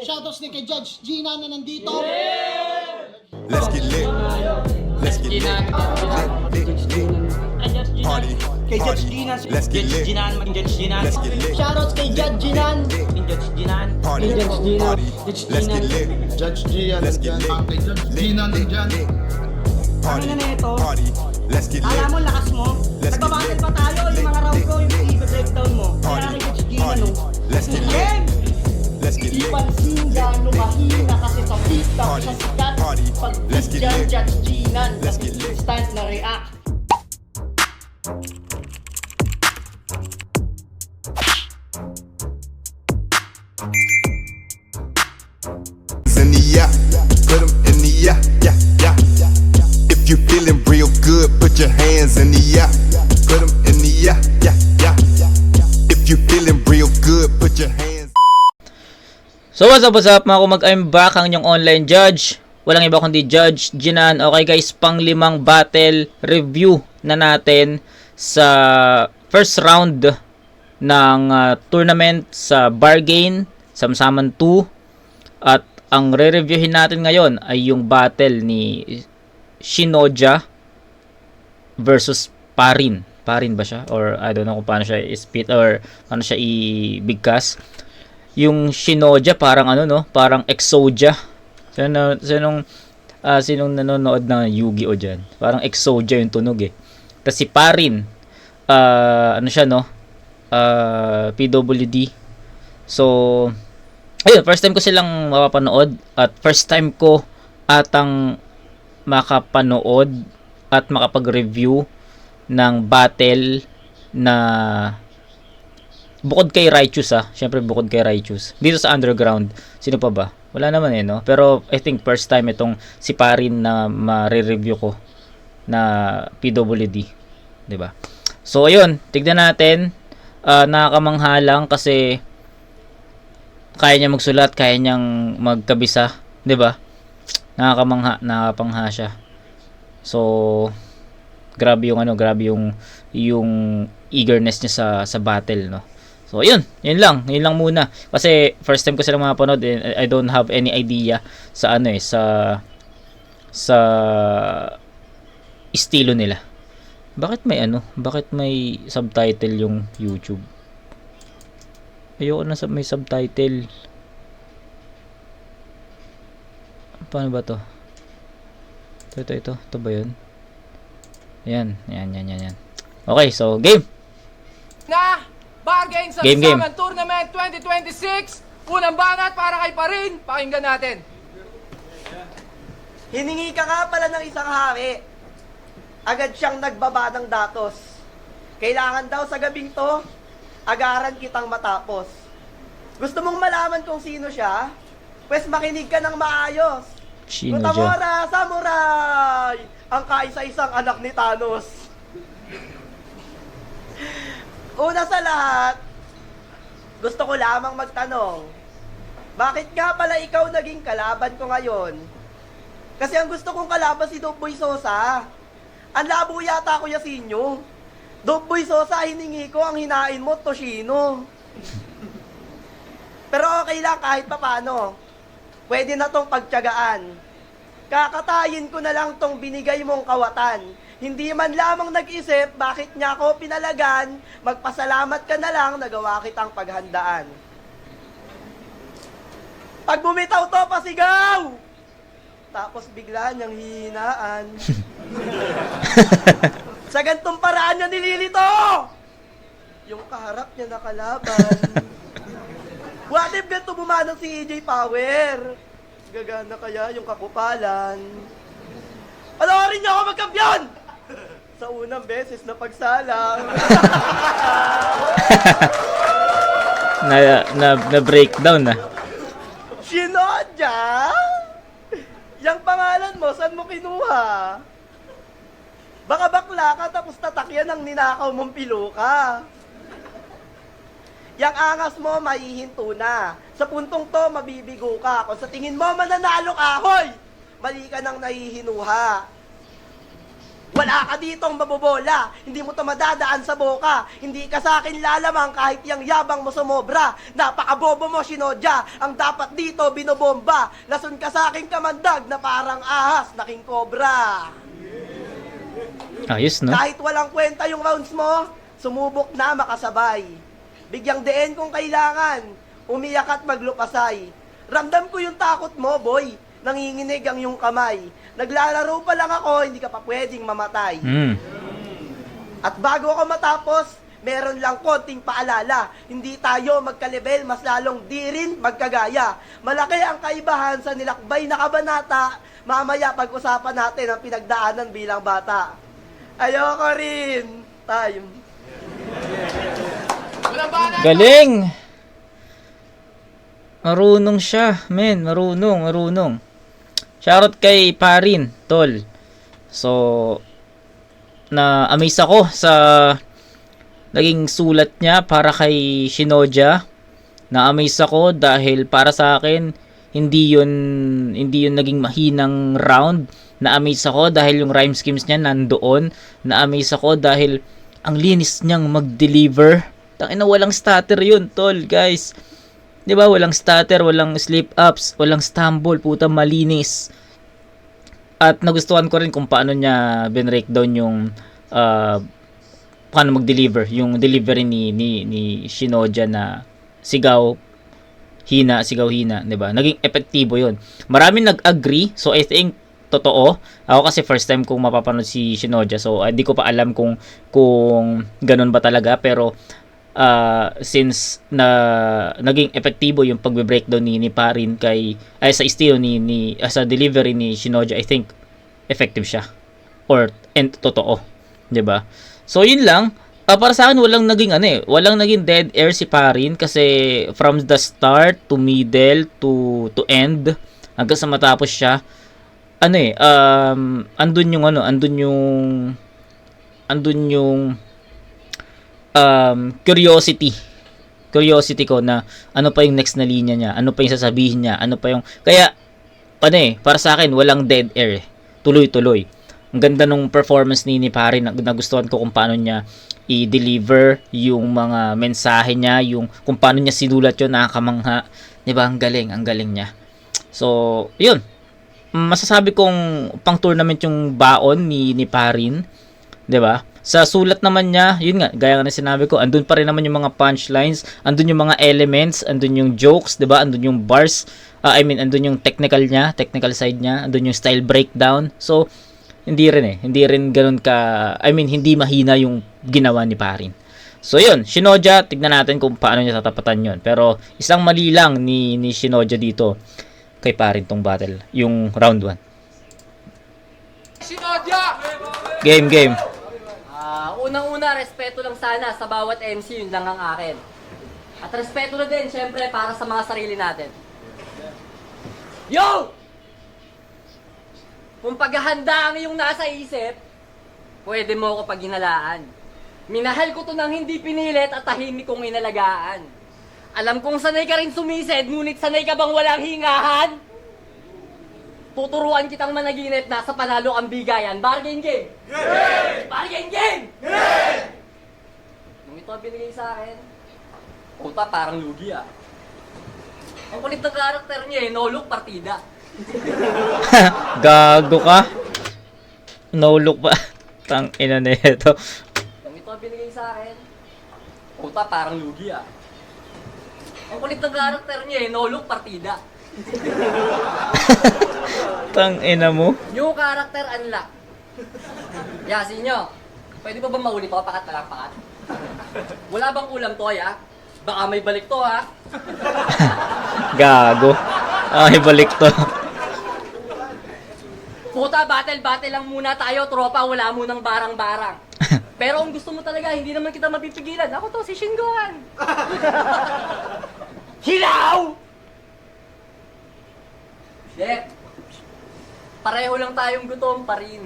Shoutouts ni kay Judge Gina na nandito. Let's get lit. Let's get lit. Party. Kay Judge Gina. Let's get lit. Let's get lit. Shoutouts kay Judge Ginan. Party. Party. Let's get lit. Judge G, Let's get lit. Gina nandyan. Party. Ano na ito? Party. Let's get lit. Alam mo, lakas mo. Let's get Nagbabattle lit. pa tayo. Yung mga round ko, yung i-breakdown mo. Kaya Party. kay Judge Gina, Party. no? Let's get lit. Game! Let's get Di lit. pansin gano'ng mahina kasi sa TikTok Party. sa sikat. Party. Pag Let's get dyan, lit. Judge Ginan. Let's get lit. Instant na react. In the yeah, put 'em in the yeah, yeah, yeah. If you feeling real good, put your hands in the yeah, put 'em in the yeah, yeah, yeah. If you feeling real good, put your hands. So what's up mga kumag, I'm back, ang inyong online judge. Walang iba kundi Judge Ginan. Okay guys, pang-limang battle review na natin sa first round ng tournament sa Bargain, Samsaman 2. At ang re-reviewin natin ngayon ay yung battle ni Shinoja versus Parin. Parin ba siya? Or I don't know kung paano siya i-spit or paano siya i-bigkas. Yung Shinoja parang ano no, parang Exodia. Sinong nanonood ng Yu-Gi-Oh dyan? Parang Exodia yung tunog eh. Tapos si Parin, ano siya no? PWD. So, ayun, first time ko silang mapapanood at first time ko atang makapanood at makapag-review ng battle na bukod kay Righteous syempre bukod kay Righteous. Dito sa Underground, sino pa ba? Wala naman eh, no? Pero I think first time itong si Parin na ma-review ko na PWD, 'di ba? So ayun, tignan natin. Nakakamangha lang kasi kaya niya magsulat, kaya niyang magkabisa, 'di ba? Nakakapangha siya. So grabe yung eagerness niya sa battle, no. So yun lang muna. Kasi first time ko silang mapanood, I don't have any idea sa sa estilo nila. Bakit may subtitle yung YouTube? Ayoko na may subtitle. Paano ba to? Ito ba yun? Yan. Okay, so game. Na Bargain sa Game. Samsaman Tournament 2026. Unang banat para kay Parin. Pakinggan natin. Hiningi ka nga pala ng isang hari. Agad siyang nagbaba ng datos. Kailangan daw sa gabing to, agaran kitang matapos. Gusto mong malaman kung sino siya? Pwes makinig ka ng maayos. Shinoja. Utamora, samurai! Ang kaisa-isang anak ni Thanos. Una sa lahat, gusto ko lamang magtanong, bakit nga pala ikaw naging kalaban ko ngayon? Kasi ang gusto kong kalaban si Dogboy Sosa. Ang labo yata Kuya Sinyo. Dogboy Sosa, hiningi ko, ang hinain mo, Toshino. Pero okay lang kahit papano. Pwede na tong pagtiyagaan. Kakatayin ko na lang tong binigay mong kawatan. Hindi man lamang nag-isip bakit niya ako pinalagan, magpasalamat ka na lang, nagawa kitang paghandaan. Pag bumitaw to, pasigaw! Tapos bigla niyang hihinaan. Sa gantong paraan niya nililito! Yung kaharap niya nakalaban. What if ganito bumanang si EJ Power? Gagana kaya yung kakupalan? Panoorin niyo ako magkampiyon! Sa unang beses na pagsalang. na breakdown na. Shinoja? Yang pangalan mo, saan mo kinuha? Baka bakla ka tapos tatakyan ng ninakaw mong piluka. Yang angas mo, mahihinto na. Sa puntong to, mabibigo ka. Kung sa tingin mo, mananalo ka, hoy! Mali ka nang nahihinuha. Wala ka ditong mabobola, hindi mo to madadaan sa boka. Hindi ka sa akin lalamang kahit yung yabang mo sumobra. Napakabobo mo, Sinodya, ang dapat dito binobomba. Lason ka sa akin kamandag na parang ahas na king cobra. Ayos, no? Kahit walang kwenta yung rounds mo, sumubok na makasabay. Bigyang deen kung kailangan, umiyak at maglupasay. Ramdam ko yung takot mo, boy. Nanginginig ang iyong kamay. Naglalaro pa lang ako, hindi ka pa pwedeng mamatay. At bago ako matapos, meron lang konting paalala. Hindi tayo magka-level, mas lalong di rin magkagaya. Malaki ang kaibahan sa nilakbay na kabanata. Mamaya pag-usapan natin ang pinagdaanan bilang bata. Ayoko rin. Time. Unang banat. Galing! Marunong siya, men. Marunong. Shoutout kay Parin, tol. So, na-amaze ako sa naging sulat niya para kay Sinodya. Na-amaze ako dahil para sa akin, hindi yun naging mahinang round. Na-amaze ako dahil yung rhyme schemes niya nandoon. Na-amaze ako dahil ang linis niyang mag-deliver. Tangina, walang stutter yun, tol, guys. 'Di ba? Walang stutter, walang slip-ups, walang stumble, puta, malinis. At nagustuhan ko rin kung paano niya binreakdown yung paano mag-deliver, yung delivery ni Sinodya na sigaw hina, 'di ba? Naging epektibo 'yun. Maraming nag-agree, so I think totoo. Ako kasi first time kong mapapanood si Sinodya, so hindi ko pa alam kung ganun ba talaga, pero since na naging epektibo yung pagbe-breakdown ni Parin sa estilo sa delivery ni Sinodya, I think effective siya and totoo, 'di ba? So yun lang. Para sa akin walang naging dead air si Parin kasi from the start to middle to end hanggang sa matapos siya, andun yung curiosity ko na ano pa yung next na linya niya, ano pa yung sasabihin niya, ano pa yung kaya para sa akin walang dead air, tuloy-tuloy. Ang ganda nung performance ni Parin, nagustuhan ko kung paano niya i-deliver yung mga mensahe niya, yung kung paano niya sinulat yun, nakakamangha, 'di ba? Ang galing niya. So yun, masasabi kong pang tournament yung baon ni Parin, 'di ba? Sa sulat naman niya, yun nga, gaya nga na sinabi ko, andun pa rin naman yung mga punchlines, andun yung mga elements, andun yung jokes, 'di ba? Andun yung bars, andun yung technical side niya, andun yung style breakdown. So, hindi rin ganun hindi mahina yung ginawa ni Parin. So, yun, Sinodya, tignan natin kung paano niya tatapatan yun. Pero, isang mali lang ni Sinodya dito kay Parin tong battle, yung round 1. Sinodya. Game. Unang-una, respeto lang sana sa bawat MC, yun lang ang akin. At respeto na din, syempre, para sa mga sarili natin. Yo! Kung paghahanda ang iyong nasa isip, pwede mo ako paghinalaan. Minahal ko to nang hindi pinilit at tahimik kong inalagaan. Alam kong sanay ka rin sumisid, ngunit sanay ka bang walang hingahan? Tuturuan kitang managinip, nasa panalo ang bigayan. Bargain game! Yeah! Bargain game! Yeah! Nung ito ang binigay sa akin, puta, parang lugi ah. Ang kulit ng karakter niya no look partida. Gago ka. No look pa. Tang ina nito. Nung ito ang binigay sa akin, puta, parang lugi ah. Ang kulit ng karakter niya no look partida. Tang ina mo. New character unlock. Yasin nyo. Pwede pa ba mauli to? Pakat. Wala bang ulam to, ya? Baka may balik to, ha? Gago. Ay, balik to. Puta, battle lang muna tayo, tropa. Wala munang barang-barang. Pero kung gusto mo talaga, hindi naman kita mapipigilan. Ako to, si Shingohan. Hilaw! Pareho lang tayong gutom pa rin.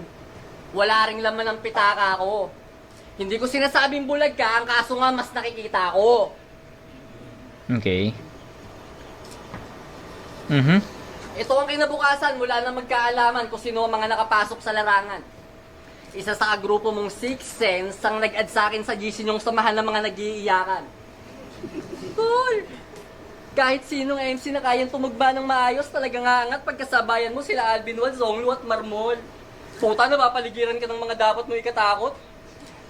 Wala ring laman ng pitaka ko. Hindi ko sinasabing bulag ka, ang kaso nga mas nakikita ko. Okay. Ito ang kinabukasan, mula na magkaalaman kung sino ang mga nakapasok sa larangan. isa sa grupo mong Sixth Sense ang nag-add sa akin sa GC yung samahan ng mga nag-iiyakan. Tol! Kahit sinong MC na kayang tumugba ng maayos, talagang angat pagkasabayan mo sila Alvin Wal, Zonglu at Marmol. Puta, napapaligiran ka ng mga dapat mo ikatakot.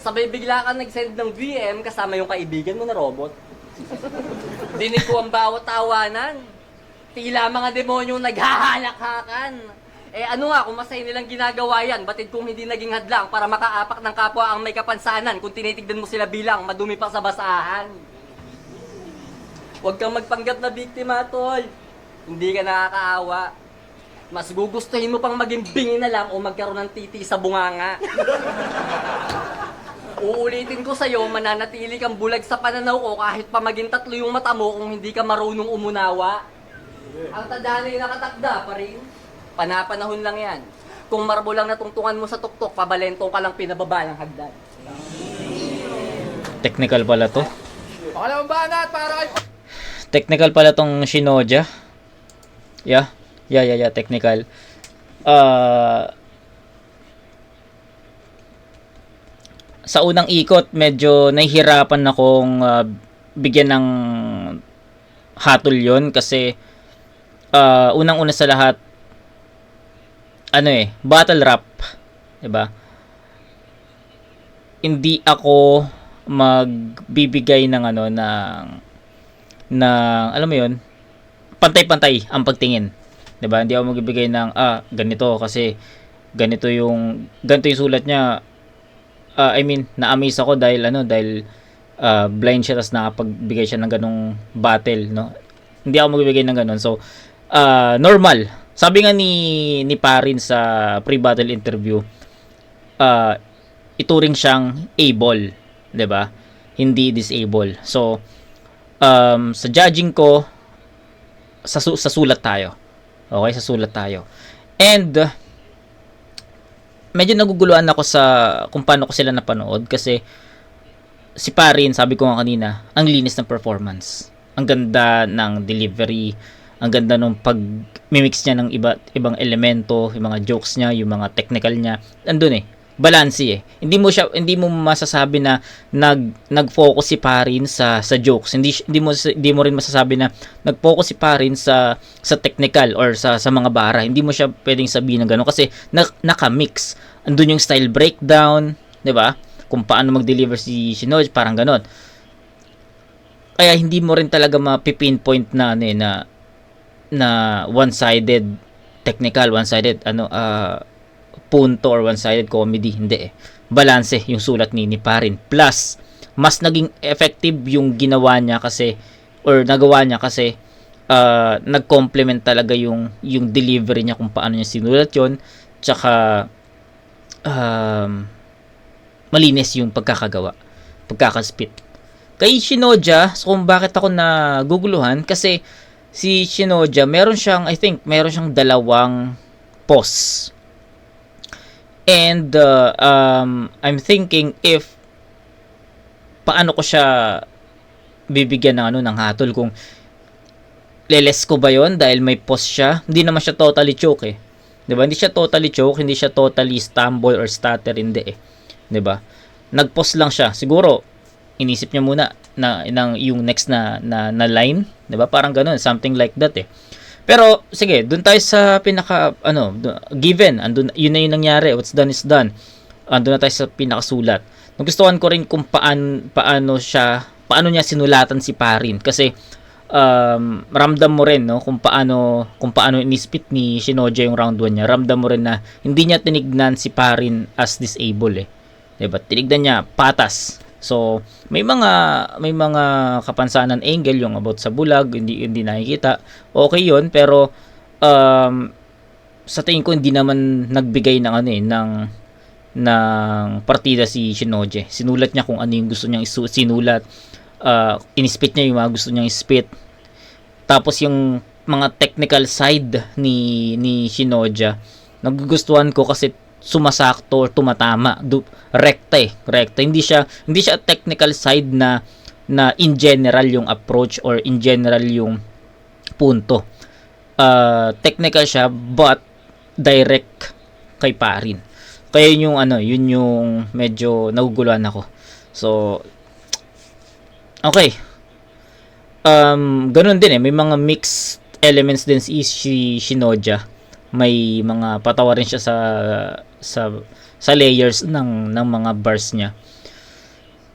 Sabay bigla ka nag-send ng VM kasama yung kaibigan mo na robot. Dinig ko ang bawat tawanan. Tila mga demonyong naghahalakhakan. Eh ano nga, kung masaya nilang ginagawa yan, batid kung hindi naging hadlang para makaapak ng kapwa ang may kapansanan kung tinitigdan mo sila bilang madumi pa sa basahan. Huwag kang magpanggap na biktima, tol. Hindi ka nakakaawa. Mas gugustuhin mo pang maging bingi na lang o magkaroon ng titi sa bunganga. Uulitin ko sa'yo, mananatili kang bulag sa pananaw ko kahit pa maging 3 yung mata mo kung hindi ka marunong umunawa. Ang tadhana yung nakatakda pa rin. Panapanahon lang yan. Kung marbo lang natungtungan mo sa tuktok, pabalentong ka lang pinababa ng hagdan. Technical pala to. Pangalawang banat para kay... Technical pala tong Shinoja. Yeah, technical. Sa unang ikot, medyo nahihirapan akong bigyan ng hatol yon kasi unang-una sa lahat, battle rap, 'di ba? Hindi ako magbibigay ng alam mo 'yon, pantay-pantay ang pagtingin, 'di ba? Hindi ako magbibigay ng ganito kasi ganito yung sulat niya. Na-amaze ako dahil blind siya tapos nakapagbigay siya ng ganong battle, no? Hindi ako magbibigay ng ganon. So normal. Sabi nga ni Parin sa pre-battle interview, ituring siyang able, 'di ba? Hindi disable. So sa judging ko, sa sulat tayo. Okay, sa sulat tayo. And medyo naguguluhan ako sa kung paano ko sila napanood kasi si Parin, sabi ko nga kanina, ang linis ng performance. Ang ganda ng delivery, ang ganda ng pag-mimix niya ng ibang elemento, yung mga jokes niya, yung mga technical niya. Andun balanse Hindi mo masasabi na nag-focus si Parin sa jokes. Hindi mo rin masasabi na nag-focus si Parin sa technical or sa mga bara. Hindi mo siya pwedeng sabihin ng gano'n kasi naka-mix. Andun yung style breakdown, 'di ba? Kung paano mag-deliver si Shinoja, parang gano'n. Kaya hindi mo rin talaga ma-pinpoint na one-sided technical, one-sided punto or one-sided comedy. Hindi Balanse yung sulat ni Parin. Plus, mas naging effective yung ginawa niya kasi nag-complement talaga yung delivery niya kung paano niya sinulat yon. Tsaka malinis yung pagkakaspit. Kay Shinoja, so kung bakit ako naguguluhan, kasi si Shinoja, meron siyang 2 pause. And I'm thinking if paano ko siya bibigyan ng hatol, kung leles ko ba yon dahil may pause siya. Hindi naman siya totally choke 'di ba? Hindi siya totally choke, hindi siya totally stumble or stutter, hindi 'di ba? Nag-pause lang siya. Siguro inisip niya muna na yung next na line, 'di ba? Parang ganoon, something like that Pero sige, doon tayo sa pinaka given, andun yun na yung nangyari, what's done is done. Andun na tayo sa pinakasulat. Nagustuhan ko rin kung paano niya sinulatan si Parin kasi ramdam mo rin kung paano inispit ni Shinoja yung round 1 niya. Ramdam mo rin na hindi niya tinignan si Parin as disable 'di ba? Tinignan niya patas. So, may mga kapansanan angle yung about sa bulag, hindi nakikita. Okay 'yon, pero sa tingin ko hindi naman nagbigay ng partida si Shinoja. Sinulat niya kung ano yung gusto niyang sinulat. Inispit niya yung mga gusto niyang ispit. Tapos yung mga technical side ni Shinoja, nagugustuhan ko kasi sumasakto or tumatama. Rekta. Hindi siya technical side na in general yung approach or in general yung punto. Technical siya but direct kay Parin. Kaya yun yung yun yung medyo naguguluhan ako. So, okay. Ganun din may mga mixed elements din si Shinoja. May mga patawa rin siya sa layers ng mga bars niya.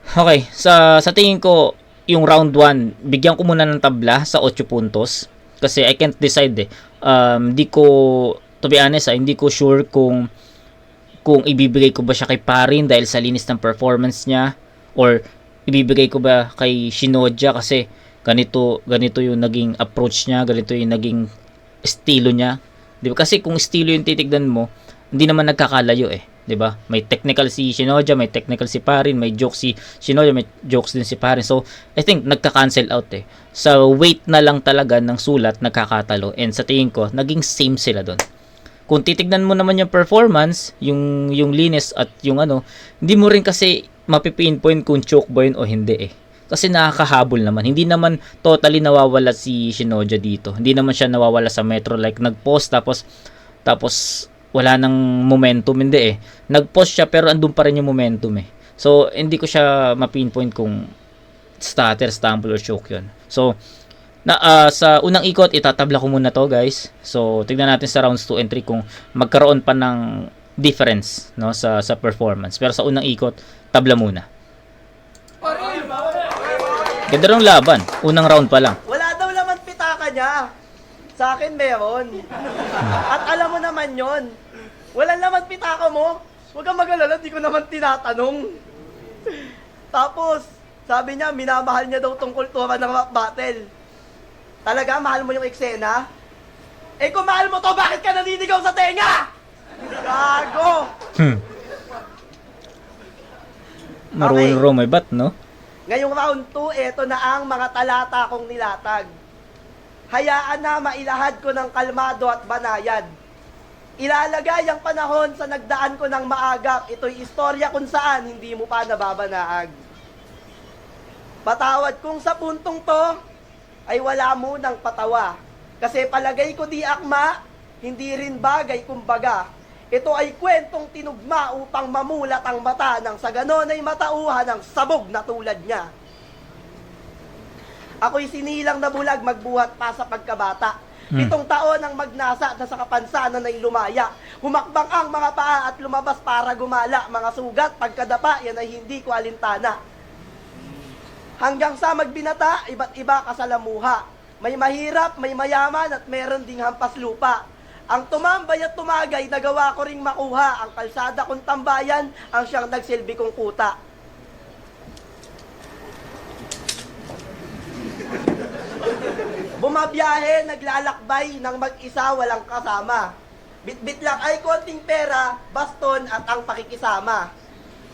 Okay, sa tingin ko yung round 1, bigyan ko muna ng tabla sa 8 puntos kasi I can't decide Hindi ko, to be honest, hindi ko sure kung ibibigay ko ba siya kay Parin dahil sa linis ng performance niya or ibibigay ko ba kay Shinoja kasi ganito yung naging approach niya, ganito yung naging estilo niya. 'Di ba? Kasi kung estilo yung titignan mo, hindi naman nagkakalayo 'di ba? May technical si Shinoja, may technical si Parin, may jokes si Shinoja, may jokes din si Parin. So, I think nagka-cancel out Sa weight na lang talaga ng sulat nagkakatalo and sa tingin ko naging same sila doon. Kung titignan mo naman yung performance, yung linis at yung hindi mo rin kasi mapipinpoint kung choke ba yun o hindi Kasi nakakahabol naman. Hindi naman totally nawawala si Shinoja dito. Hindi naman siya nawawala sa Metro like nag-post tapos wala nang momentum, hindi Nag-post siya pero andun pa rin yung momentum So, hindi ko siya mapinpoint kung stutter, stumble, or choke yun. So, sa unang ikot, itatabla ko muna to guys. So, tignan natin sa rounds 2 and 3 kung magkaroon pa ng difference sa performance. Pero sa unang ikot, tabla muna. Ganda ng laban. Unang round pa lang. Wala daw laman pitaka niya. Sa akin meron. At alam mo naman yon. Wala naman pitaka mo. Huwag kang mag-alala, di ko naman tinatanong. Tapos, sabi niya, minamahal niya daw tong kultura ng rap battle. Talaga, mahal mo yung eksena? Kung mahal mo to, bakit ka naninigaw sa tenga? Gago! Marunong may bat, no? Ngayong round 2, eto na ang mga talata kong nilatag. Hayaan na mailahad ko ng kalmado at banayad. Ilalagay ang panahon sa nagdaan ko ng maagap. Ito'y istorya kung saan hindi mo pa nababanaag. Patawad kung sa puntong to ay wala munang patawa. Kasi palagay ko di akma, hindi rin bagay kumbaga. Ito ay kwentong tinugma upang mamulat ang mata nang sa ganon ay matauhan ng sabog na tulad niya. Ako'y sinilang na bulag magbuhat pa sa pagkabata. 7 taon ang magnasa na sa kapansanan ay lumaya. Humakbang ang mga paa at lumabas para gumala. Mga sugat, pagkadapa, yan ay hindi ko alintana. Hanggang sa magbinata, iba't iba kasalamuha. May mahirap, may mayaman at meron ding hampas lupa. Ang tumambay at tumagay, nagawa ko ring makuha. Ang kalsada kong tambayan, ang siyang nagsilbi kong kuta. Bumabiyahe, naglalakbay ng mag-isa, walang kasama. Bit-bit lang ay konting pera, baston at ang pakikisama.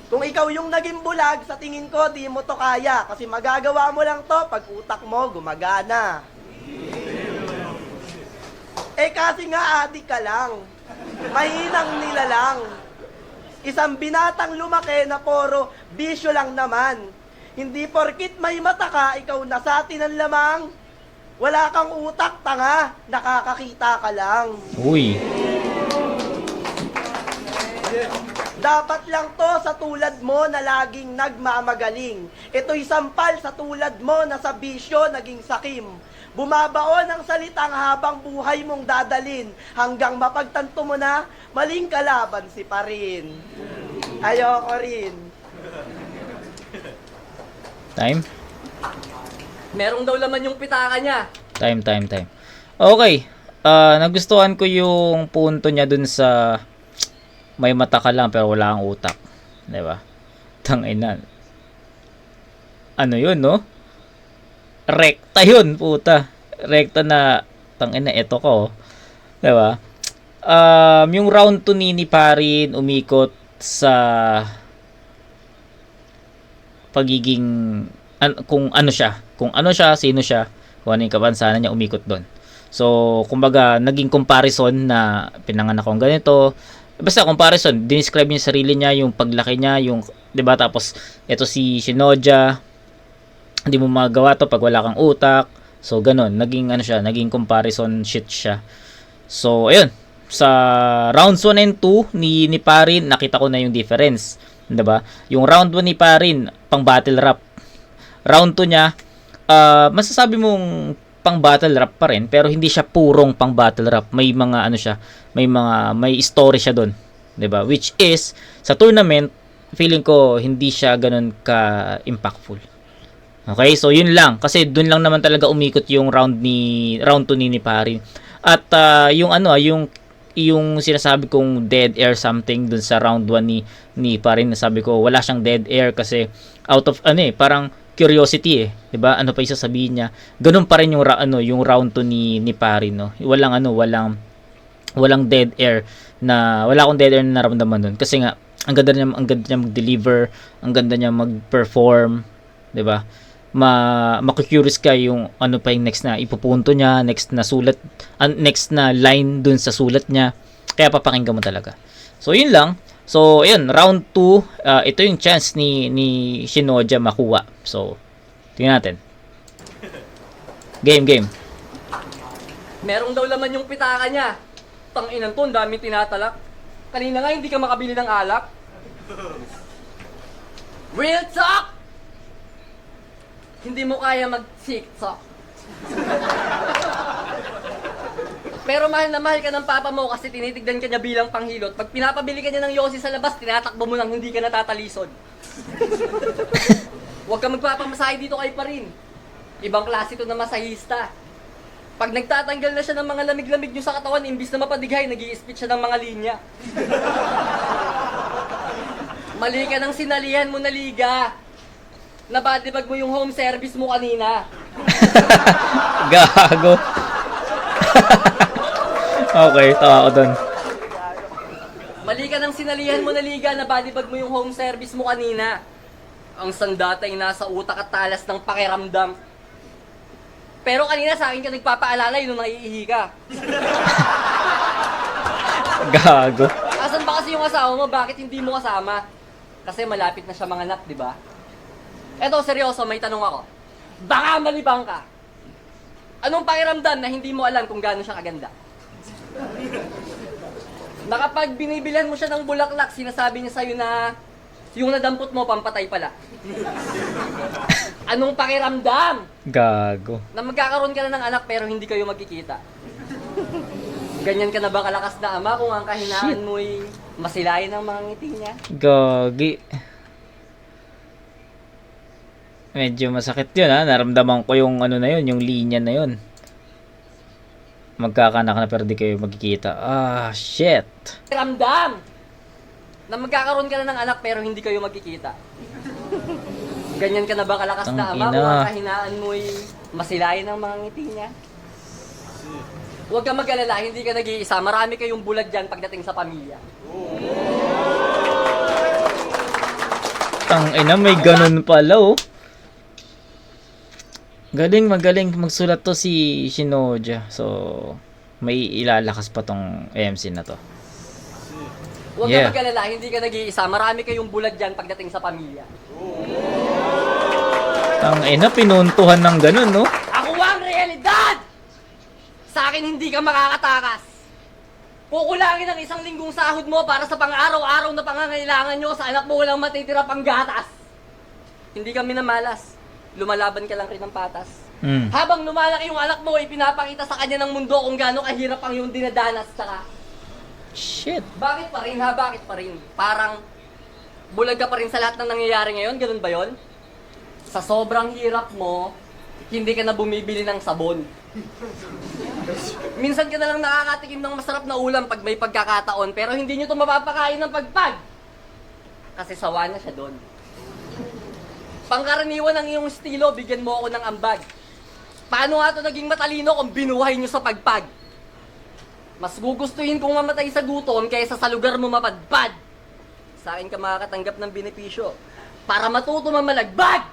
Kung ikaw yung naging bulag, sa tingin ko di mo to kaya. Kasi magagawa mo lang to pag utak mo gumagana. Kasi nga adik ka lang. Mahinang nilalang. Isang binatang lumaki na poro bisyo lang naman. Hindi porkit may mata ka, ikaw nasatin ang lamang. Wala kang utak, tanga, nakakakita ka lang. Uy. Dapat lang to sa tulad mo na laging nagmamagaling. Ito'y sampal sa tulad mo na sa bisyo naging sakim. Bumabaon ang salitang habang buhay mong dadalin hanggang mapagtanto mo na maling kalaban si Parin. Ayoko rin. Time? Merong daw laman yung pitaka niya. Time. Okay. Nagustuhan ko yung punto niya dun sa may mata ka lang pero wala kang utak. Diba? Tangina. Ano yun, no? Rekta yun, puta. Rekta na, tangina, eto ko. Diba? Yung round 2 ni Parin umikot sa pagiging kung ano siya, sino siya, kung ano yung kapansanan niya, umikot doon. So, kumbaga, naging comparison na pinanganak akong ganito. Basta comparison, dinescribe niya sarili niya, yung paglaki niya, yung, 'di ba? Tapos ito si Shinoja, hindi mo magawa to pag wala kang utak. So, ganun, naging comparison shit siya. So, ayun. sa rounds 1 and 2 ni Parin, nakita ko na yung difference, 'di ba? Yung round 1 ni Parin, pang battle rap. Round 2 niya, masasabi mong pang battle rap pa rin, pero hindi siya purong pang battle rap. May mga ano siya, may story siya doon, 'di ba? Which is sa tournament, feeling ko hindi siya ganun ka impactful. Okay, so yun lang kasi doon lang naman talaga umikot yung round 2 ni Parin. At yung sinasabi kong dead air something dun sa round 1 ni Parin, nasabi ko wala siyang dead air kasi out of parang curiosity 'di ba? Ano pa isasabihin niya? Ganun pa rin yung round 2 ni Parin, no. Walang dead air wala akong dead air na naramdaman doon kasi nga ang ganda niya mag-deliver, ang ganda niya mag-perform, 'di ba? Maku-curious ka yung ano pa yung next na ipupunto niya, next na sulat, next na line dun sa sulat niya. Kaya papakinggan mo talaga. So, yun lang. So, ayun, round 2, ito yung chance ni Shinoja makuha. So, tingnan natin. Game. Merong daw laman yung pitaka niya. Tanginan to, ang dami tinatalak. Kanina nga hindi ka makabili ng alak. Real talk! Hindi mo kaya mag-tiktok. Pero mahal na mahal ka ng papa mo kasi tinitignan ka niya bilang panghilot. Pag pinapabili ka niya ng yosi sa labas, tinatakbo mo nang hindi ka natatalisod. Huwag ka magpapamasahe dito kay Parin. Ibang klase to na masahista. Pag nagtatanggal na siya ng mga lamig-lamig nyo sa katawan, imbis na mapadighay, nag-i-spit siya ng mga linya. Mali ka ng sinalihan mo na liga. Nabadibag mo yung home service mo kanina. Gago. Okay, tawa ko dun. Mali ka ng sinalihan mo na liga, nabadibag mo yung home service mo kanina. Ang sandatay nasa utak at talas ng pakiramdam. Pero kanina sa akin ka nagpapaalala yun nung naiihi ka. Gago. Asan ba kasi yung asawa mo? Bakit hindi mo kasama? Kasi malapit na siya manganak, di ba? Eto, seryoso, may tanong ako. Baka malibang ka. Anong pakiramdam na hindi mo alam kung gaano siya kaganda? Na kapag binibilan mo siya ng bulaklak, sinasabi niya sa'yo na yung nadampot mo, pampatay pala. Anong pakiramdam Gago. na magkakaroon ka na ng anak pero hindi kayo magkikita? Ganyan ka na ba kalakas na ama kung ang kahinaan mo'y masilayan ng mga ngiti niya? Gagi. Medyo masakit yun, ha. Naramdaman ko yung ano na yun, yung linya na yun. Magkakanak na pero di kayo magkikita. Ah, shit. Ramdam na magkakaroon ka na ng anak pero hindi kayo magkikita. Ganyan ka na ba kalakas na ama kung ang kahinaan mo'y masilayan ng mga ngiti niya? Huwag kang mag-alala, hindi ka nag-iisa. Marami kayong bulag dyan pagdating sa pamilya. Tangina, may ganun pala, oh. Magaling magsulat to si Shinoja. So, may ilalakas pa tong MC na to. Huwag kang mag-alala, hindi ka nag-iisa. Marami kayong bulag dyan pagdating sa pamilya. Tangina, pinuntuhan ng ganun, no? Ako ang realidad! Sa akin hindi ka makakatakas. Kukulangin ang 1 linggong sahod mo para sa pang-araw-araw na pangangailangan nyo sa anak mo walang matitira pang gatas. Hindi ka minamalas. Lumalaban ka lang rin ng patas. Habang lumalaki yung anak mo, ipinapakita sa kanya ng mundo kung gaano kahirap ang yung dinadanas. Tsaka, Shit. bakit pa rin ha? Bakit pa rin? Parang bulag ka pa rin sa lahat ng nangyayari ngayon? Ganun ba yon? Sa sobrang hirap mo, hindi ka na bumibili ng sabon. Minsan ka na lang nakakatikim ng masarap na ulam pag may pagkakataon, pero hindi nyo ito mapapakain ng pagpag. Kasi sawa na siya doon. Pangkaraniwan ang iyong estilo, bigyan mo ako ng ambag. Paano nga ito naging matalino kung binuhay nyo sa pagpag? Mas gugustuhin kong mamatay sa gutom kaysa sa lugar mo mapadpad. Sa akin ka makakatanggap ng benepisyo para matuto mamalagbag!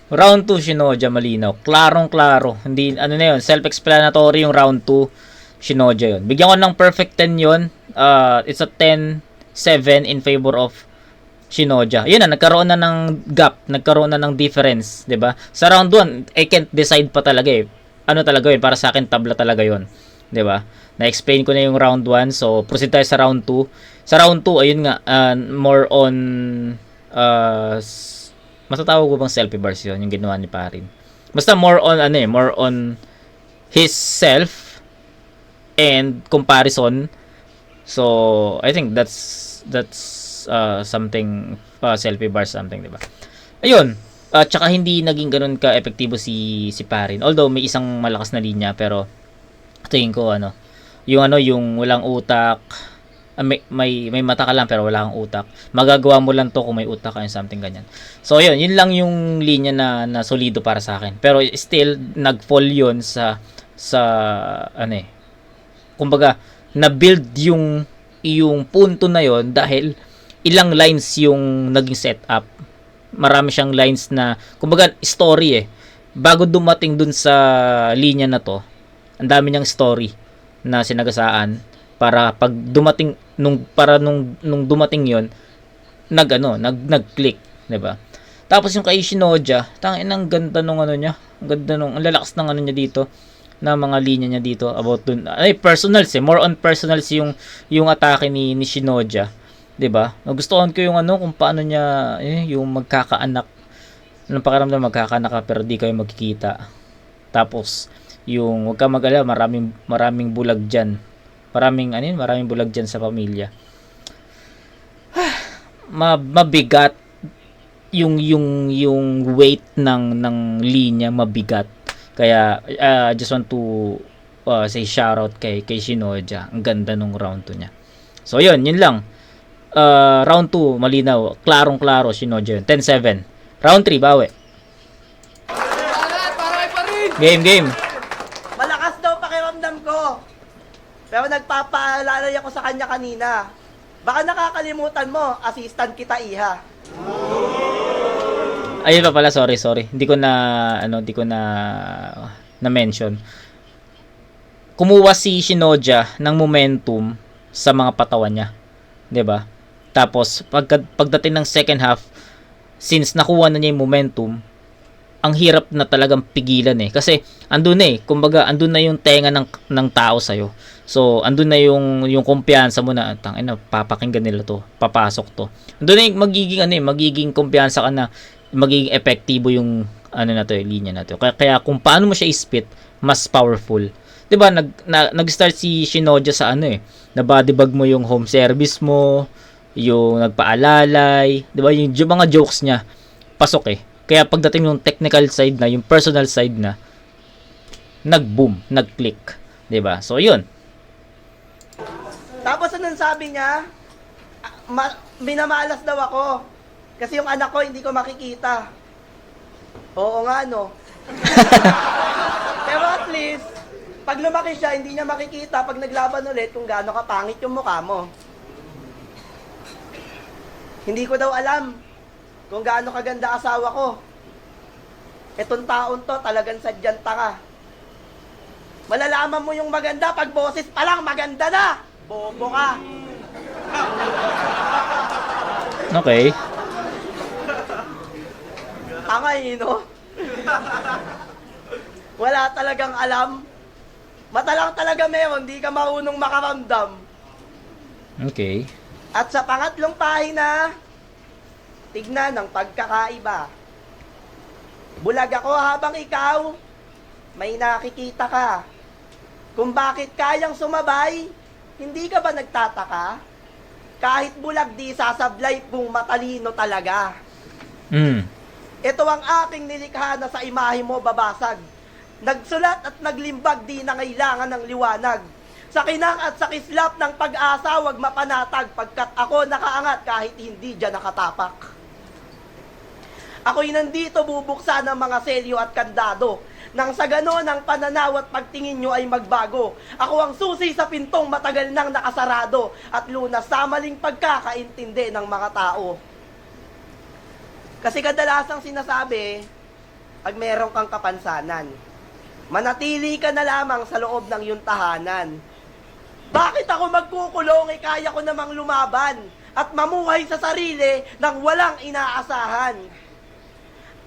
Round 2 Shinoja malinaw. Klarong-klaro. Hindi ano na 'yon, self-explanatory yung round 2 Shinoja 'yon. Bigyan ko ng perfect 10 'yon. It's a 10-7 in favor of Shinoja. Yun na, nagkaroon na ng gap, nagkaroon na ng difference, 'di ba? Sa round 1, I can't decide pa talaga eh. ano talaga yun, para sa akin tabla talaga yun. 'Di ba? Na-explain ko na yung round 1, so proceed tayo sa round 2. Sa round 2, ayun nga, more on matatawag ko bang selfie bars yun, yung ginawa ni Parin. Basta more on more on his self and comparison. So I think that's something, selfie bars something, 'di ba? Ayun. Tsaka hindi naging ganun ka epektibo si Parin. Although may isang malakas na linya, pero tingin ko yung walang utak, may mata ka lang pero wala kang utak. Magagawa mo lang to kung may utak ka, something ganyan. So yun lang yung linya na solido para sa akin. Pero still nag-fall yun sa kumbaga na-build yung punto na yon dahil ilang lines yung naging setup. Marami siyang lines na kumbaga story bago dumating dun sa linya na to. Ang dami niyang story na sinagasaan para pag dumating nung dumating yon nag-click, 'di ba? Tapos yung kay Shinoja, tangin ang ganda nung niya. Ang ganda nung ang lalakas ng niya dito, na mga linya niya dito about dun. Personals more on personals yung atake ni Shinoja. 'Di ba? Nagustuhan ko yung kung paano niya yung magkakaanak. Anong pakiramdam magkakaanak ka pero di kayo magkikita. Tapos yung wag ka mag-alala, maraming bulag diyan. Maraming bulag diyan sa pamilya. Mabigat yung weight ng linya, mabigat. Kaya just want to say shout out kay Shinoja. Ang ganda nung round 2 niya. So yun lang. Round 2, malinaw. Klarong-klaro, Shinoja yun. 10-7. Round 3, bawi. Banat para kay Parin! Game. Malakas daw pakiramdam ko. Pero nagpapaalala ako sa kanya kanina. Baka nakakalimutan mo, assistant kita, iha. Ayun pa pala, sorry. Hindi ko na mention. Kumuha si Shinoja ng momentum sa mga patawan niya. 'Di ba? Tapos pagdating ng second half, since nakuha na niya yung momentum, ang hirap na talagang pigilan kasi andun kumbaga andun na yung tenga ng tao sa iyo. So andun na yung kumpiyansa mo na papakinggan nila to, papasok to. Andun na yung magiging kumpiyansa ka na, magiging epektibo yung linya na to. Kaya kung paano mo siya i-spit, mas powerful. 'Di ba? Nag-start si Shinoja sa na bodybag mo yung home service mo, yung nagpaalalay, 'di ba? Yung mga jokes niya pasok Kaya pagdating yung technical side na, yung personal side na, nag-boom, nag-click, 'di ba? So 'yun. Tapos anong sabi niya? Minamalas daw ako. Kasi yung anak ko hindi ko makikita. Oo nga, no? Pero at least, pag lumaki siya, hindi niya makikita pag naglaban ulit kung gaano kapangit yung mukha mo. Hindi ko daw alam kung gaano kaganda asawa ko. Etong taon to, talagang sadyang tanga. Malalaman mo yung maganda pag boses pa lang, maganda na! Bobo ka! Okay. Tanga no? Wala talagang alam. Mata lang talaga meron, di ka marunong makaramdam. Okay. At sa pangatlong pahina, tignan ang pagkakaiba. Bulag ako habang ikaw, may nakikita ka. Kung bakit kayang sumabay, hindi ka ba nagtataka? Kahit bulag di sasablay kung matalino talaga. Ito ang aking nilikha na sa imahe mo babasag. Nagsulat at naglimbag di na kailangan ng liwanag. Sa kinang at sa kislap ng pag-asa, wag mapanatag, pagkat ako nakaangat kahit hindi dyan nakatapak. Ako'y nandito bubuksan ng mga selyo at kandado. Nang sa ganon ang pananaw at pagtingin nyo ay magbago. Ako ang susi sa pintong matagal nang nakasarado at lunas sa maling pagkakaintindi ng mga tao. Kasi kadalasang sinasabi, pag meron kang kapansanan, manatili ka na lamang sa loob ng iyong tahanan. Bakit ako magkukulong, kaya ko namang lumaban at mamuhay sa sarili nang walang inaasahan?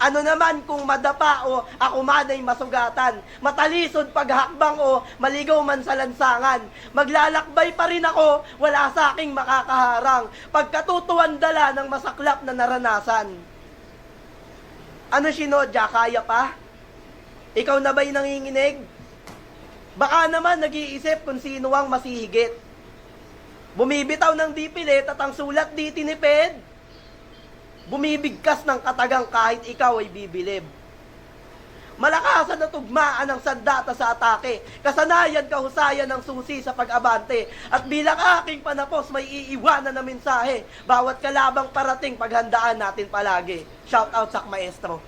Ano naman kung madapa o ako man ay masugatan, matalisod paghakbang o maligaw man sa lansangan, maglalakbay pa rin ako, wala sa aking makakaharang, pagkatutuan dala ng masaklap na naranasan. Ano Shinoja, kaya pa? Ikaw na ba'y nanginginig? Baka naman nag-iisip kung sino ang masihigit. Bumibitaw ng di pilit at ang sulat di tinipid. Bumibigkas ng katagang kahit ikaw ay bibilib. Malakasan na tugmaan ang sandata sa atake. Kasanayan kahusayan ng susi sa pag-abante. At bilang aking panapos may iiwanan na mensahe. Bawat kalabang parating paghandaan natin palagi. Shout out sa maestro.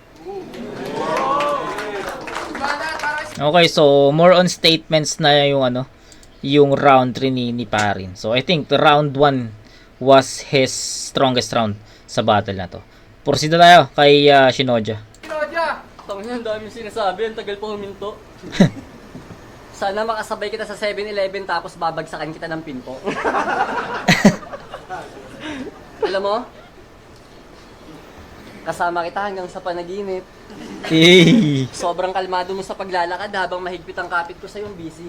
Okay, so more on statements na yung yung round 3 ni Parin. So I think the round 1 was his strongest round sa battle na to. Proceed na tayo kay Shinoja. Shinoja! Tangina, ang dami sinasabi. Ang tagal pa huminto. Sana makasabay kita sa 7-Eleven tapos babagsakan kita ng pinto. Alam mo? Kasama kita hanggang sa panaginip. Hey. Sobrang kalmado mo sa paglalakad habang mahigpit ang kapit ko sa iyong busy.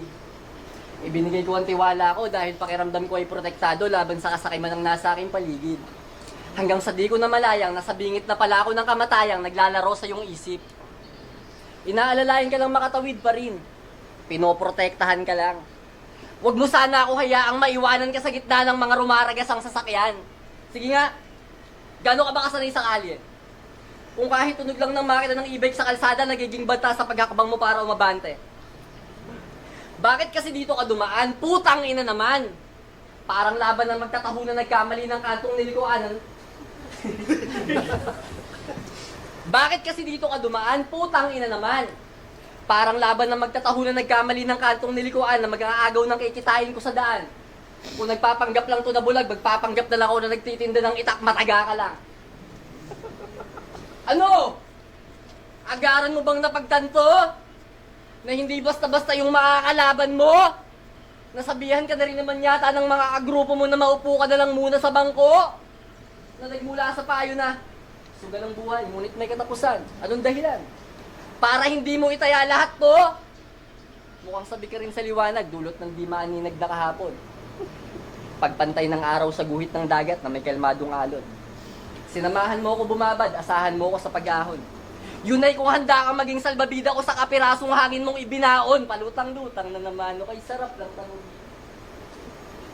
Ibinigay ko ang tiwala ko dahil pakiramdam ko ay protektado laban sa kasakay man ang nasa aking paligid. Hanggang sa di ko na malayang, nasa bingit na pala ako ng kamatayang naglalaro sa iyong isip. Inaalalayan ka lang makatawid pa rin. Pinoprotektahan ka lang. Huwag mo sana ako hayaang maiwanan ka sa gitna ng mga rumaragasang sasakyan. Sige nga, gano'n ka ba kasanay sa kalye? Kung kahit tunog lang ng makina ng e-bike sa kalsada, nagiging banta sa paghakbang mo para umabante. Bakit kasi dito ka dumaan? Putang ina naman! Parang laban ng magtataho na nagkamali ng kantong nilikuanan. Bakit kasi dito ka dumaan? Putang ina naman! Parang laban ng magtataho na nagkamali ng kantong nilikuan na mag-aagaw ng kikitain ko sa daan. Kung nagpapanggap lang to na bulag, magpapanggap na lang ako na nagtitinda ng itak, mataga ka lang. Ano? Agaran mo bang napagtanto? Na hindi basta-basta yung makakalaban mo? Nasabihan ka na rin naman yata ng mga kagrupo mo na maupo ka na lang muna sa bangko? Na nagmula sa payo na, sugal ang buhay, ngunit may katapusan. Anong dahilan? Para hindi mo itaya lahat to? Mukhang sabi ka rin sa liwanag, dulot ng di maaninag na kahapon. Pagpantay ng araw sa guhit ng dagat na may kalmadong alon. Sinamahan mo ako bumabad, asahan mo ako sa pag-ahon. Yun ay kung handa kang maging salbabida ko sa kapirasong hangin mong ibinaon. Palutang-lutang na naman, o kay sarap lang tanong.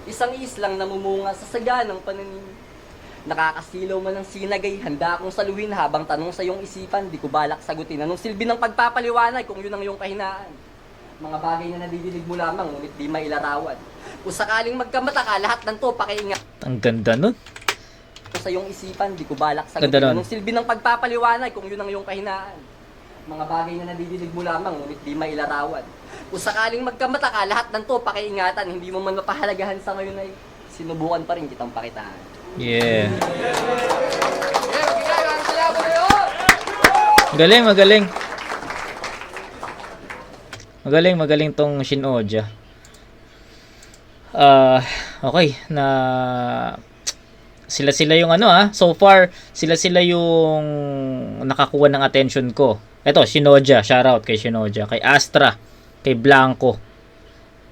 Isang islang namumunga sa saganang pananim. Nakakasilaw man ng sinagay, handa akong saluhin habang tanong sa iyong isipan, di ko balak sagutin. Anong silbi ng pagpapaliwanag kung yun ang iyong kahinaan? Mga bagay na nadidinig mo lamang, ngunit di mailarawan. Kung sakaling magkamata ka, lahat ng to pakiingat. Ang ganda nun. Sa iyong isipan, di ko balak sagutin. Anong silbi ng pagpapaliwanag kung yun ang iyong kahinaan? Mga bagay na nadidinig mo lamang, ngunit di mailarawan. Kung sakaling magkamata ka, lahat ng to pakiingatan. Hindi mo man mapahalagahan sa ngayon ay sinubukan pa rin kitang pakitaan. Yeah. Magigay, ang salamat na yun! Magaling, magaling. Magaling tong Shinoja. Okay, na sila yung so far sila yung nakakuha ng attention ko. Eto, Shinoja, shoutout kay Shinoja, kay Astra, kay Blanco.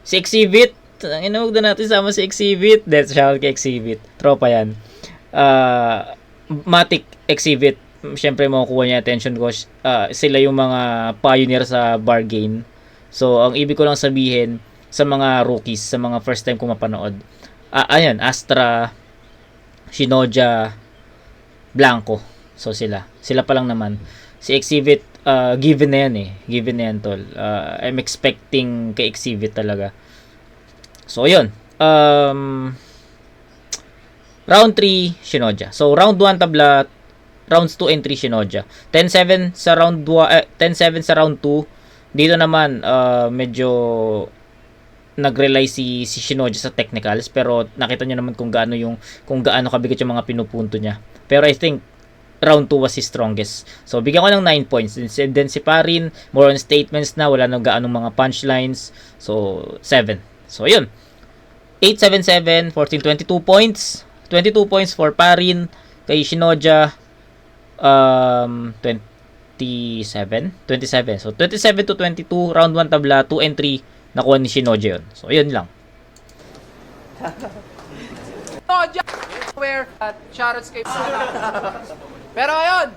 Si Exhibit, huwag na natin sama si Exhibit. That's shoutout kay Exhibit. Tropa yan. Matic Exhibit, syempre makukuha niya attention ko. Sila yung mga pioneer sa bargain. So, ang ibig ko lang sabihin sa mga rookies, sa mga first time ko mapanood. Ayan, Astra, Shinoja, Blanco. So, sila pa lang naman. Si Exhibit, given na yan Given na yan, tol. I'm expecting kay Exhibit talaga. So, yun. Round 3, Shinoja. So, round 1 tabla, rounds 2 and 3, Shinoja. 10-7 sa round 2, 10-7 sa round 2. Dito naman, medyo nag-rely si Shinoja sa technicals, pero nakita niyo naman kung gaano kabigat yung mga pinupunto niya. Pero I think round 2 was his strongest. So, bigyan ko ng 9 points. And then si Parin, more on statements na, wala nang gaanong mga punchlines. So, 7. So, yun. 8-7-7, 14-22 points. 22 points for Parin. Kay Shinoja, 20 27? 27. So, 27 to 22, round 1 tabla, 2 and 3, nakuha ni Shinoja yun. So, yun lang. Shinoja! Where at shoutouts kay... Pero ayun,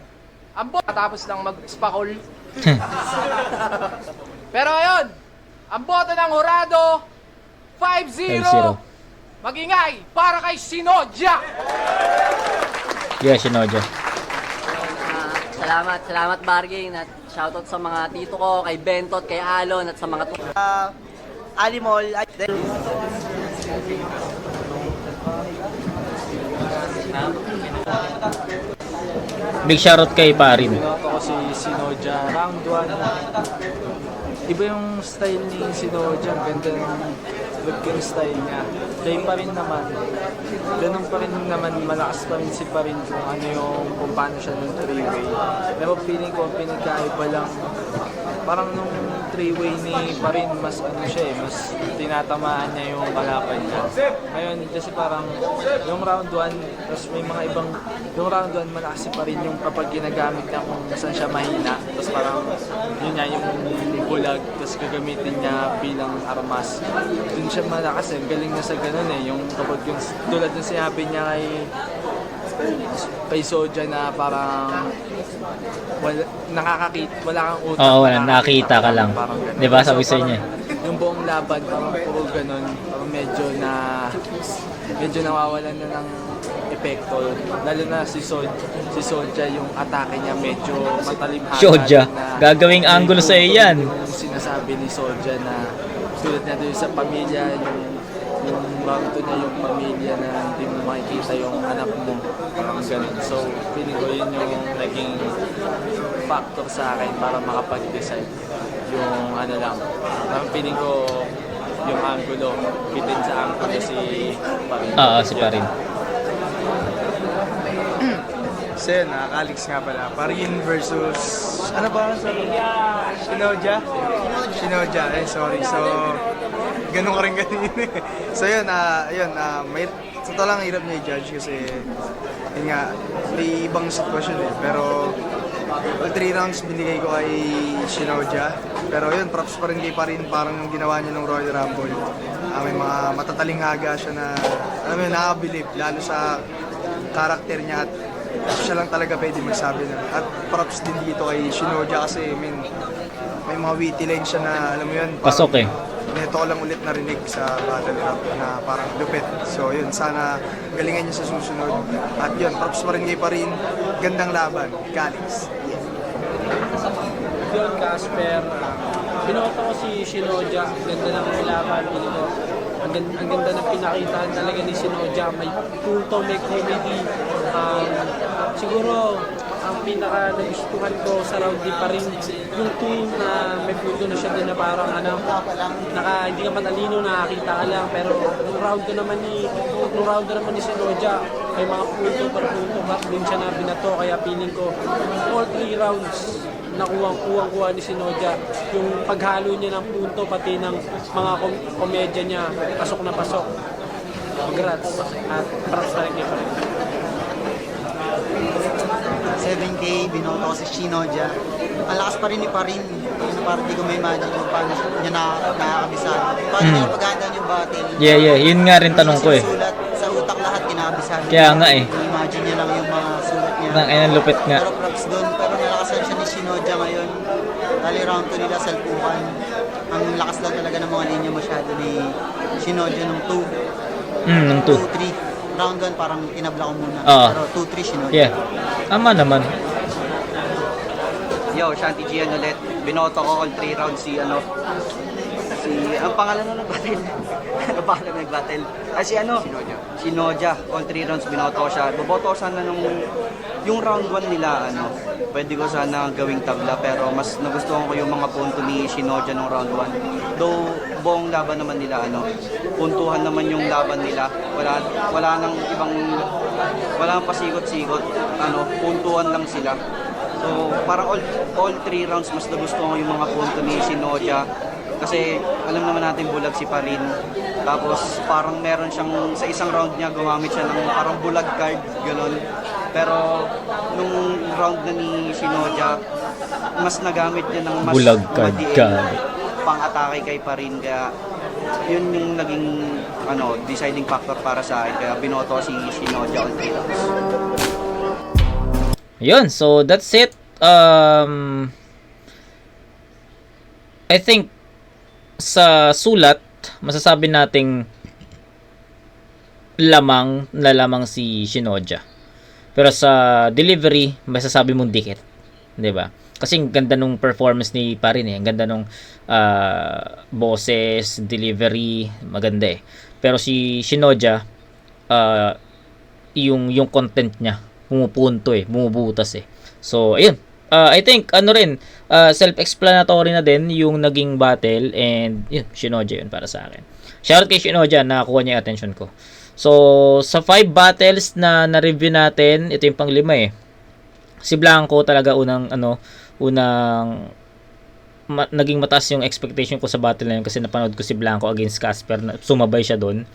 ang tapos lang mag-spakol. Pero ayun, ang boto ng Horado, 5-0. 5-0. Mag-ingay para kay Shinoja! Yeah, Shinoja. Salamat Bargain at shoutout sa mga tito ko, kay Bentot, kay Alon at sa mga Alimol, Big shoutout kay Parin. Binoto ko si Shinoja. Round 1. Iba yung style ni Shinoja. Ganda ng look yung style niya. Kay pa rin naman. Ganun pa rin naman. Malakas pa rin si pa rin kung paano siya ng 3-way. Pero feeling ko pinagkaiba lang. Parang nung 3-way ni pa rin mas siya mas tinatamaan niya yung kalaban niya. Ngayon kasi parang yung round 1 tapos may mga ibang yung round 1 malakas pa rin yung kapag ginagamit niya kung saan siya mahina. Tapos parang yun niya yung bulag tapos gagamitin niya bilang armas. Dun siya malakas galing na sa ganun yung kapag yung tulad ng sinabi niya kay Soja na parang wala kang utak. Oo, nakakita ka lang. Di ba sabi sa inyo? Yung buong laban parang puro ganun, parang medyo nawawalan na ng epekto. Lalo na si Soja yung atake niya medyo matalimhaga. Soja, gagawing angulo sa iyan. Yung sinasabi ni Soja na tulad niya doon sa pamilya, yung round 2 niya yung pamilya na hindi mo makikita yung anak mo. Parang ganun. So, feeling ko yun yung naging factor sa akin para makapag-decide. Yung lang. Parang feeling ko yung angulo, bitin sa angulo si Parin. Oo, si Parin. So yun, Alex nga pala. Parin versus... Ano ba? Shinoja? Shinoja, sorry. So, ganun ka rin kanina. So yun, sa to lang hirap niya i-judge kasi yun nga, may ibang sitwasyon Pero all 3 rounds binigay ko kay Shinoja. Pero yun, props pa rin kay Parin, parang yung ginawa niya ng Royal Rumble. May mga matataling haga siya na, alam mo yun, nakakabilib, lalo sa karakter niya at siya lang talaga pwede magsabi na. At props din dito kay Shinoja kasi may mga witty lines siya na, alam mo yun, Pasok Neto ko lang ulit narinig sa battle rap na parang lupit. So yun, sana galingan niya sa susunod. At yun, props pa rin kay Parin. Gandang laban, Calix. Yun, Casper. Binoto ko si Shinoja. Ganda ng laban. Ang ganda ng pinakita talaga ni Shinoja. May punto, may comedy. Siguro, ang pinaka nagustuhan ko sa round di pa rin yung team na may punto na siya din na parang hindi ka matalino, nakakita ka lang, pero nung round naman ni Shinoja may mga punto per punto din siya na binato, kaya feeling ko all 3 rounds nakuha ni Shinoja yung paghalo niya ng punto pati ng mga komedya niya, pasok na pasok. Congrats at props na rin kayo pa rin. 7K, binoto ko si Shinoja. Ang lakas pa rin ni Parin. Yung parang di ko may imagine kung paano niya nakakabisado. Paano niya napaghandaan yung battle. Yeah. Yun nga rin tanong ko Sulat, sa utak lahat kinakabisado. Kaya nga Imagine niya lang yung mga sulat niya. Ang lupit nga. Pero props doon. Pero nalakasan siya ni Shinoja ngayon. Dali round 2 nila, salpukan. Ang lakas lang talaga ng mga linya masyado ni Shinoja nung 2. Nung 2. 2-3. Round 1 parang tinabla ko muna. Pero 2-3 Shinoja. Yeah. Tama naman. Yo, Shanti Gian ulit. Binoto ko all 3 rounds ang pangalan na nag-battle. Ang pangalan na nag-battle. Shinoja. All 3 rounds binoto ko siya. Boboto ko sana yung round 1 nila, pwede ko sana gawing tabla, pero mas nagustuhan ko yung mga punto ni Shinoja nung round 1. Though, buong laban naman nila, puntuhan naman yung laban nila. Wala nang pasikot-sikot, puntuhan lang sila. So, parang all 3 rounds mas nagustuhan ko yung mga punto ni Shinoja. Kasi alam naman natin bulag si Parin. Tapos parang meron siyang, sa isang round niya gumamit siya ng parang bulag card, gano'n. Pero nung round na ni Shinoja, mas nagamit niya ng mas Bulagkad ka. pang-atake kay Parin, kaya yun yung naging deciding factor para sa akin, kaya binoto si Shinoja on 3 rounds. Yun, so that's it. I think sa sulat, masasabi nating lamang si Shinoja. Pero sa delivery, masasabi mong dikit. 'Di ba? Kasi ang ganda nung performance ni Parin eh. Ang ganda nung boses, delivery, maganda eh. Pero si Shinoja, yung content niya, pumupunto eh, bumubutas eh. So, ayun. I think, self-explanatory na din yung naging battle, and yun, Shinoja yun para sa akin. Shoutout kay Shinoja, nakakuha niya yung attention ko. So, sa 5 battles na na-review natin, ito yung pang-5 eh. Si Blanco talaga naging mataas yung expectation ko sa battle na yun kasi napanood ko si Blanco against Casper, sumabay siya doon.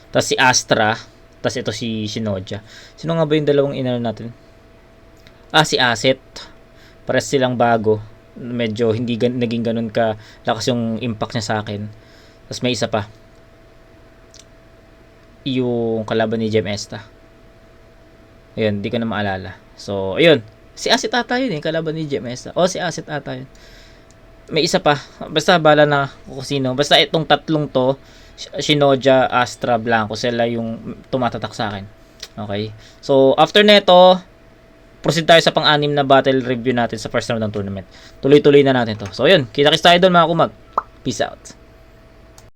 Tapos si Astra, tapos ito si Shinoja. Sino nga ba yung dalawang inano natin? Si Asset. Pares silang bago. Medyo hindi naging ganun ka lakas yung impact niya sa akin. Tapos may isa pa. Yung kalaban ni Jem Esta. Ayun, di ko na maalala. So, ayun. Si Asset ata yun eh, kalaban ni Jem Esta. Si Asset ata yun. May isa pa. Basta bala na kung sino. Basta itong tatlong to, Shinoja, Astra, Blanco, sila yung tumatatak sa akin. Okay? So, after neto, proceed tayo sa pang-anim na battle review natin sa first round ng tournament. Tuloy-tuloy na natin to. So, yun. Kita-kits tayo doon mga kumag. Peace out.